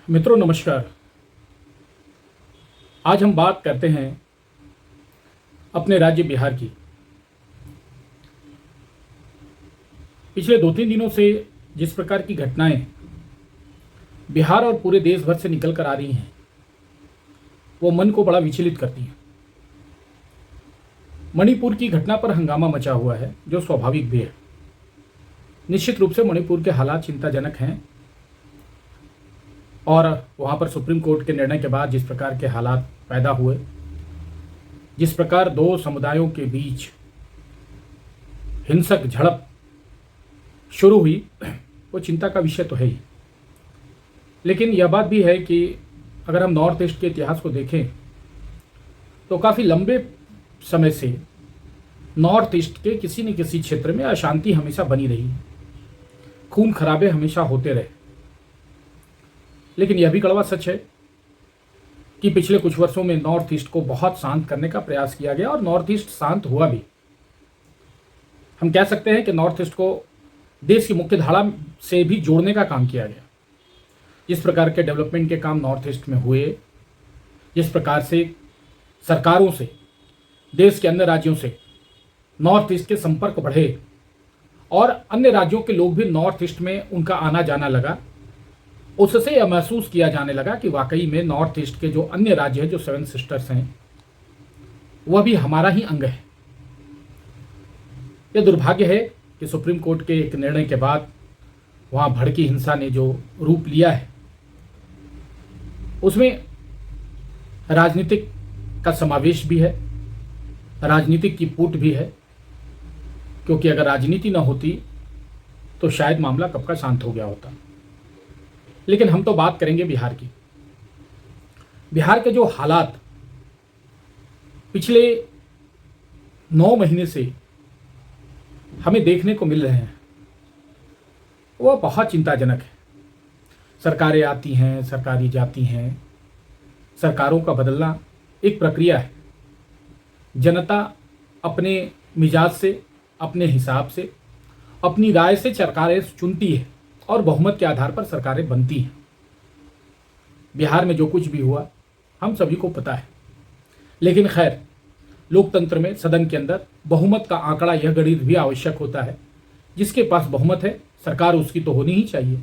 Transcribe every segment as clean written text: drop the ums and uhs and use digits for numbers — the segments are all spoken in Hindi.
मित्रों नमस्कार। आज हम बात करते हैं अपने राज्य बिहार की। पिछले 2-3 दिनों से जिस प्रकार की घटनाएं बिहार और पूरे देश भर से निकल कर आ रही हैं वो मन को बड़ा विचलित करती हैं। मणिपुर की घटना पर हंगामा मचा हुआ है जो स्वाभाविक भी है। निश्चित रूप से मणिपुर के हालात चिंताजनक हैं और वहाँ पर सुप्रीम कोर्ट के निर्णय के बाद जिस प्रकार के हालात पैदा हुए, जिस प्रकार दो समुदायों के बीच हिंसक झड़प शुरू हुई, वो चिंता का विषय तो है ही। लेकिन यह बात भी है कि अगर हम नॉर्थ ईस्ट के इतिहास को देखें तो काफ़ी लंबे समय से नॉर्थ ईस्ट के किसी न किसी क्षेत्र में अशांति हमेशा बनी रही, खून खराबे हमेशा होते रहे। लेकिन यह भी कड़वा सच है कि पिछले कुछ वर्षों में नॉर्थ ईस्ट को बहुत शांत करने का प्रयास किया गया और नॉर्थ ईस्ट शांत हुआ भी। हम कह सकते हैं कि नॉर्थ ईस्ट को देश की मुख्य धारा से भी जोड़ने का काम किया गया। जिस प्रकार के डेवलपमेंट के काम नॉर्थ ईस्ट में हुए, जिस प्रकार से सरकारों से, देश के अन्य राज्यों से नॉर्थ ईस्ट के संपर्क बढ़े और अन्य राज्यों के लोग भी नॉर्थ ईस्ट में उनका आना जाना लगा, उससे यह महसूस किया जाने लगा कि वाकई में नॉर्थ ईस्ट के जो अन्य राज्य हैं, जो 7 सिस्टर्स हैं, वह भी हमारा ही अंग है। यह दुर्भाग्य है कि सुप्रीम कोर्ट के एक निर्णय के बाद वहाँ भड़की हिंसा ने जो रूप लिया है उसमें राजनीतिक का समावेश भी है, राजनीतिक की फूट भी है, क्योंकि अगर राजनीति न होती तो शायद मामला कब का शांत हो गया होता। लेकिन हम तो बात करेंगे बिहार की। बिहार के जो हालात पिछले 9 महीने से हमें देखने को मिल रहे हैं वह बहुत चिंताजनक है। सरकारें आती हैं, सरकारें जाती हैं, सरकारों का बदलना एक प्रक्रिया है। जनता अपने मिजाज से, अपने हिसाब से, अपनी राय से सरकारें चुनती है और बहुमत के आधार पर सरकारें बनती हैं। बिहार में जो कुछ भी हुआ हम सभी को पता है। लेकिन खैर, लोकतंत्र में सदन के अंदर बहुमत का आंकड़ा यह गणित भी आवश्यक होता है। जिसके पास बहुमत है सरकार उसकी तो होनी ही चाहिए।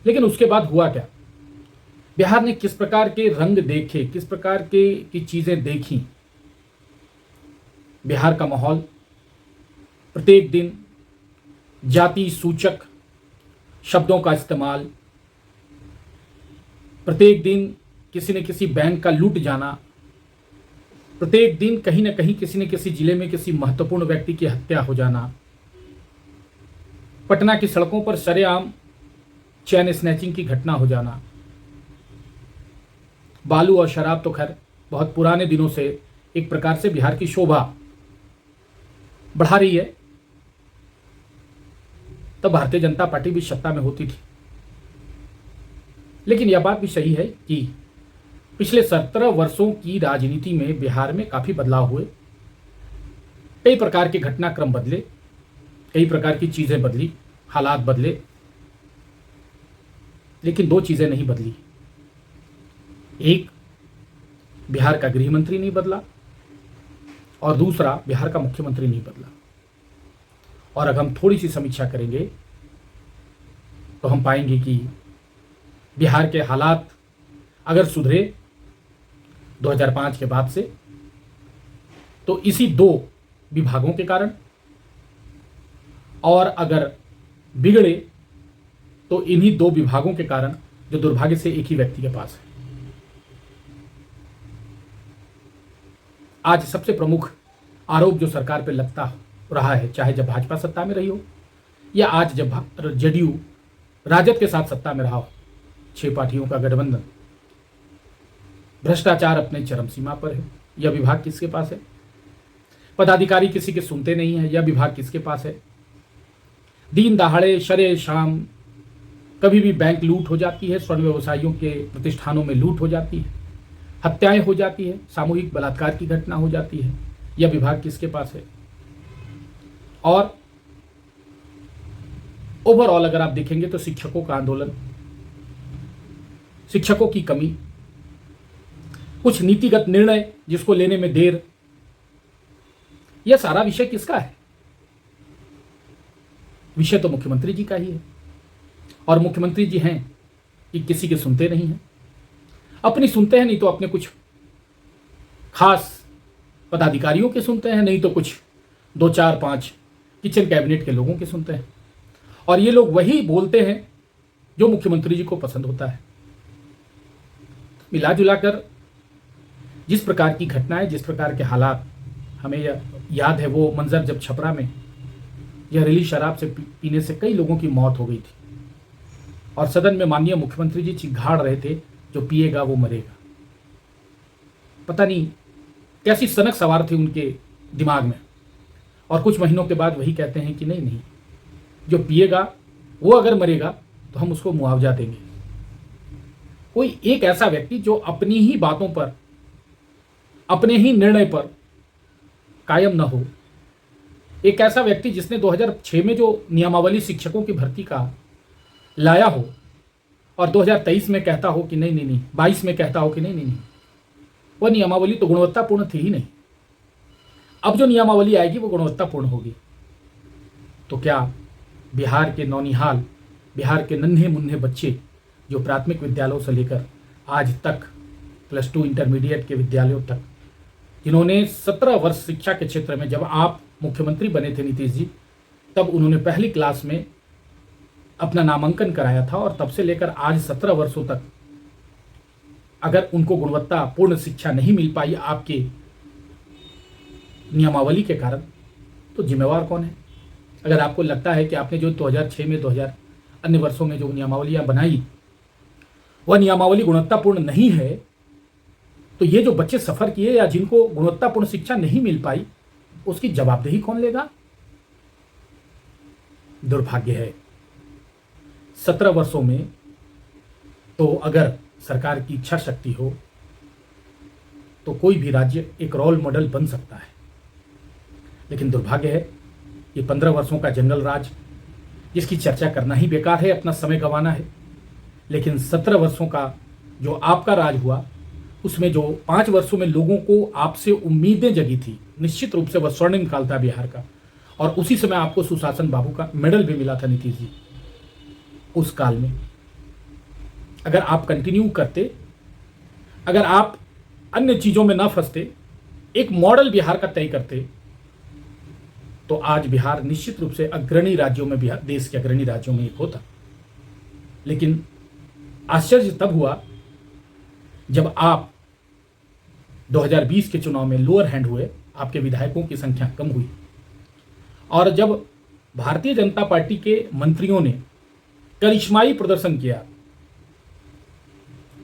लेकिन उसके बाद हुआ क्या? बिहार ने किस प्रकार के रंग देखे, किस प्रकार की चीजें देखी। बिहार का माहौल प्रत्येक दिन जाति सूचक शब्दों का इस्तेमाल, प्रत्येक दिन किसी न किसी बैंक का लूट जाना, प्रत्येक दिन कहीं न कहीं किसी न किसी जिले में किसी महत्वपूर्ण व्यक्ति की हत्या हो जाना, पटना की सड़कों पर सरेआम चैन स्नैचिंग की घटना हो जाना। बालू और शराब तो खैर बहुत पुराने दिनों से एक प्रकार से बिहार की शोभा बढ़ा रही है। तब भारतीय जनता पार्टी भी सत्ता में होती थी। लेकिन यह बात भी सही है कि पिछले 17 वर्षों की राजनीति में बिहार में काफी बदलाव हुए। कई प्रकार के घटनाक्रम बदले, कई प्रकार की चीजें बदली, हालात बदले, लेकिन 2 चीजें नहीं बदली। एक, बिहार का गृह मंत्री नहीं बदला और दूसरा, बिहार का मुख्यमंत्री नहीं बदला। और अगर हम थोड़ी सी समीक्षा करेंगे तो हम पाएंगे कि बिहार के हालात अगर सुधरे 2005 के बाद से तो इसी 2 विभागों के कारण, और अगर बिगड़े तो इन्हीं 2 विभागों के कारण जो दुर्भाग्य से एक ही व्यक्ति के पास है। आज सबसे प्रमुख आरोप जो सरकार पे लगता रहा है, चाहे जब भाजपा सत्ता में रही हो या आज जब जदयू राजद के साथ सत्ता में रहा हो, 6 पार्टियों का गठबंधन, भ्रष्टाचार अपने चरम सीमा पर है। यह विभाग किसके पास है? पदाधिकारी किसी के सुनते नहीं है। यह विभाग किसके पास है? दिन दहाड़े शरे शाम कभी भी बैंक लूट हो जाती है, स्वर्ण व्यवसायियों के प्रतिष्ठानों में लूट हो जाती है, हत्याएं हो जाती है, सामूहिक बलात्कार की घटना हो जाती है। यह विभाग किसके पास है? और ओवरऑल अगर आप देखेंगे तो शिक्षकों का आंदोलन, शिक्षकों की कमी, कुछ नीतिगत निर्णय जिसको लेने में देर, यह सारा विषय किसका है? विषय तो मुख्यमंत्री जी का ही है। और मुख्यमंत्री जी हैं कि किसी के सुनते नहीं हैं, अपनी सुनते हैं, नहीं तो अपने कुछ खास पदाधिकारियों के सुनते हैं, नहीं तो कुछ 2 4 5 किचन कैबिनेट के लोगों के सुनते हैं। और ये लोग वही बोलते हैं जो मुख्यमंत्री जी को पसंद होता है। मिला जुलाकर जिस प्रकार की घटनाएं, जिस प्रकार के हालात हमें याद है, वो मंजर जब छपरा में जहरीली शराब से पीने से कई लोगों की मौत हो गई थी और सदन में माननीय मुख्यमंत्री जी चिघाड़ रहे थे, जो पिएगा वो मरेगा। पता नहीं कैसी सनक सवार थी उनके दिमाग में। और कुछ महीनों के बाद वही कहते हैं कि नहीं नहीं, जो पिएगा वो अगर मरेगा तो हम उसको मुआवजा देंगे। कोई एक ऐसा व्यक्ति जो अपनी ही बातों पर, अपने ही निर्णय पर कायम न हो, एक ऐसा व्यक्ति जिसने 2006 में जो नियमावली शिक्षकों की भर्ती का लाया हो और 2023 में कहता हो कि नहीं नहीं नहीं, 22 में कहता हो कि नहीं नहीं नहीं, वह नियमावली तो गुणवत्तापूर्ण थी ही नहीं। अब जो नियमावली आएगी वो गुणवत्तापूर्ण होगी। तो क्या बिहार के नौनिहाल, बिहार के नन्हे मुन्ने बच्चे जो प्राथमिक विद्यालयों से लेकर आज तक +2 इंटरमीडिएट के विद्यालयों तक, जिन्होंने 17 वर्ष शिक्षा के क्षेत्र में, जब आप मुख्यमंत्री बने थे नीतीश जी, तब उन्होंने पहली क्लास में अपना नामांकन कराया था और तब से लेकर आज 17 वर्षों तक अगर उनको गुणवत्तापूर्ण शिक्षा नहीं मिल पाई आपके नियमावली के कारण, तो जिम्मेवार कौन है? अगर आपको लगता है कि आपने जो 2006 में, 2000 अन्य वर्षों में जो नियमावलियां बनाई वह नियमावली गुणवत्तापूर्ण नहीं है, तो ये जो बच्चे सफर किए या जिनको गुणवत्तापूर्ण शिक्षा नहीं मिल पाई, उसकी जवाबदेही कौन लेगा? दुर्भाग्य है। 17 वर्षों में तो अगर सरकार की इच्छा शक्ति हो तो कोई भी राज्य एक रोल मॉडल बन सकता है, लेकिन दुर्भाग्य है ये 15 वर्षों का जंगल राज, जिसकी चर्चा करना ही बेकार है, अपना समय गंवाना है। लेकिन 17 वर्षों का जो आपका राज हुआ, उसमें जो 5 वर्षों में लोगों को आपसे उम्मीदें जगी थी, निश्चित रूप से वह स्वर्णिम काल था बिहार का। और उसी समय आपको सुशासन बाबू का मेडल भी मिला था नीतीश जी। उस काल में अगर आप कंटिन्यू करते, अगर आप अन्य चीजों में ना फंसते, एक मॉडल बिहार का तय करते, तो आज बिहार निश्चित रूप से अग्रणी राज्यों में, बिहार देश के अग्रणी राज्यों में एक होता। लेकिन आश्चर्य तब हुआ जब आप 2020 के चुनाव में लोअर हैंड हुए, आपके विधायकों की संख्या कम हुई और जब भारतीय जनता पार्टी के मंत्रियों ने करिश्माई प्रदर्शन किया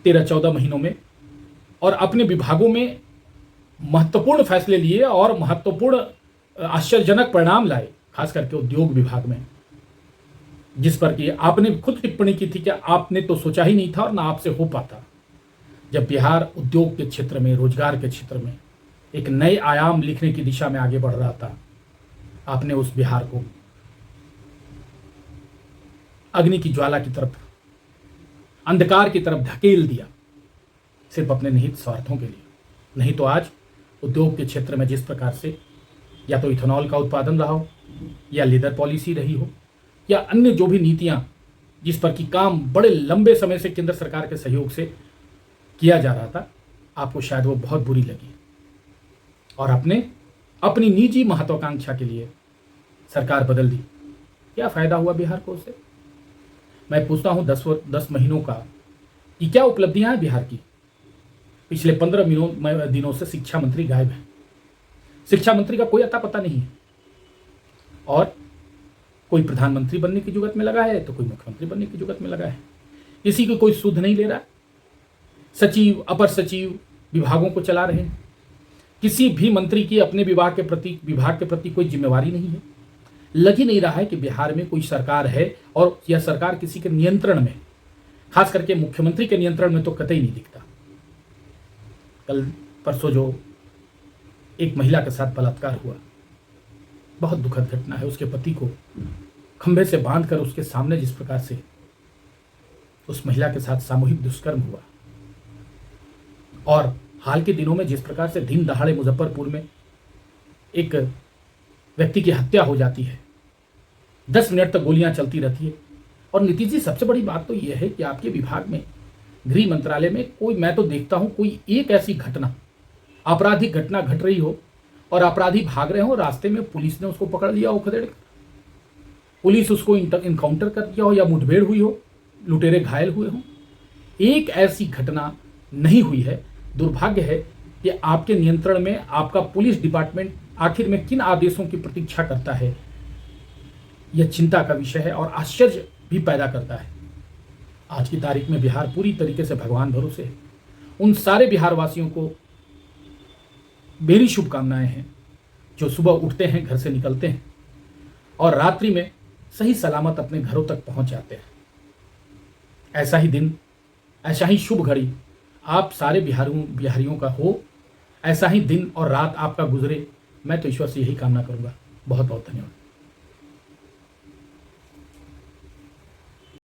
13-14 महीनों में और अपने विभागों में महत्वपूर्ण फैसले लिए और महत्वपूर्ण आश्चर्यजनक परिणाम लाए, खास करके उद्योग विभाग में, जिस पर कि आपने खुद टिप्पणी की थी कि आपने तो सोचा ही नहीं था और ना आपसे हो पाता। जब बिहार उद्योग के क्षेत्र में, रोजगार के क्षेत्र में एक नए आयाम लिखने की दिशा में आगे बढ़ रहा था, आपने उस बिहार को अग्नि की ज्वाला की तरफ, अंधकार की तरफ धकेल दिया, सिर्फ अपने निहित स्वार्थों के लिए। नहीं तो आज उद्योग के क्षेत्र में जिस प्रकार से या तो इथेनॉल का उत्पादन रहा हो, या लेदर पॉलिसी रही हो, या अन्य जो भी नीतियां जिस पर कि काम बड़े लंबे समय से केंद्र सरकार के सहयोग से किया जा रहा था, आपको शायद वो बहुत बुरी लगी और आपने अपनी निजी महत्वाकांक्षा के लिए सरकार बदल दी। क्या फायदा हुआ बिहार को उससे? मैं पूछता हूं 10 महीनों का कि क्या उपलब्धियां हैं बिहार की? पिछले 15 दिनों से शिक्षा मंत्री गायब है। शिक्षा मंत्री का कोई अता पता नहीं है और कोई प्रधानमंत्री बनने की जुगत में लगा है तो कोई मुख्यमंत्री बनने की जुगत में लगा है। किसी को कोई सुध नहीं ले रहा। सचिव, अपर सचिव विभागों को चला रहे हैं। किसी भी मंत्री की अपने विभाग के प्रति कोई जिम्मेवारी नहीं है। लग ही नहीं रहा है कि बिहार में कोई सरकार है और यह सरकार किसी के नियंत्रण में, खास करके मुख्यमंत्री के नियंत्रण में तो कतई नहीं दिखता। कल परसों जो एक महिला के साथ बलात्कार हुआ, बहुत दुखद घटना है। उसके पति को खंभे से बांधकर उसके सामने जिस प्रकार से उस महिला के साथ सामूहिक दुष्कर्म हुआ। और हाल के दिनों में जिस प्रकार से दिन दहाड़े मुजफ्फरपुर में एक व्यक्ति की हत्या हो जाती है, 10 मिनट तक गोलियां चलती रहती है। और नीतीश जी, सबसे बड़ी बात तो यह है कि आपके विभाग में, गृह मंत्रालय में कोई, मैं तो देखता हूं कोई एक ऐसी घटना, आपराधिक घटना घट रही हो और अपराधी भाग रहे हो, रास्ते में पुलिस ने उसको पकड़ लिया हो, खदेड़ पुलिस उसको इनकाउंटर कर दिया हो या मुठभेड़ हुई हो, लुटेरे घायल हुए हों, एक ऐसी घटना नहीं हुई है। दुर्भाग्य है कि आपके नियंत्रण में आपका पुलिस डिपार्टमेंट आखिर में किन आदेशों की प्रतीक्षा करता है, यह चिंता का विषय है और आश्चर्य भी पैदा करता है। आज की तारीख में बिहार पूरी तरीके से भगवान भरोसे है। उन सारे बिहार वासियों को मेरी शुभकामनाएं हैं जो सुबह उठते हैं, घर से निकलते हैं और रात्रि में सही सलामत अपने घरों तक पहुंच जाते हैं। ऐसा ही दिन, ऐसा ही शुभ घड़ी आप सारे बिहारियों का हो, ऐसा ही दिन और रात आपका गुजरे, मैं तो ईश्वर से यही कामना करूंगा। बहुत बहुत धन्यवाद।